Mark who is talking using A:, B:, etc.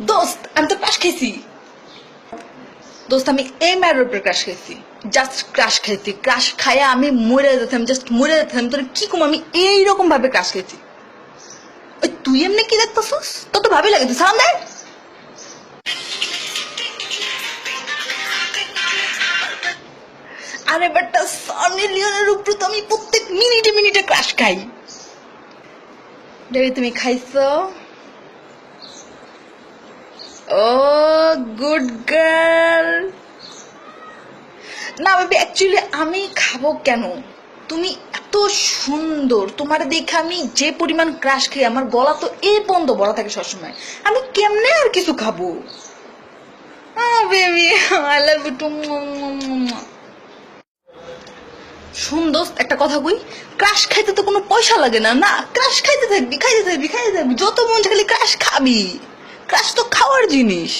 A: দোস্ত আমি তো ক্রাশ খাইছি। দোস্ত আমি এই ম্যারের উপরে ক্রাশ খাইছি, জাস্ট ক্রাশ খাইছি। ক্রাশ খাইয়া আমি মরে যেতাম, জাস্ট মরে যেতাম। তোর কি কম, আমি এইরকম ভাবে ক্রাশ খাইছি। ওই তুই এমনি কি দেখতেছিস? তোর তো ভাবি লাগে, তুই সালাম দে। আরে বেটা, সানি লিওনের উপরে তো আমি প্রত্যেক মিনিটে মিনিটে ক্রাশ খাই। বেবি তুমি খাইছো? ও গুড গার্ল। না বেবি, অ্যাকচুয়ালি আমি খাবো কেন? তুমি এত সুন্দর, তোমার দেখে আমি যে পরিমাণ ক্রাশ খাই, আমার গলা তো এই পর্যন্ত বড় থাকে সবসময়। আমি কেমনে আর কিছু খাবো? Baby I love you too. শুন দোস্ত, একটা কথা কই, ক্রাশ খাইতে তো কোনো পয়সা লাগে না। না, ক্রাশ খাইতে থাকবি, খাইতে থাকবি, খাইতে থাকবি, যত মন চাইলে ক্রাশ খাবি। ক্রাশ তো খাওয়ার জিনিস।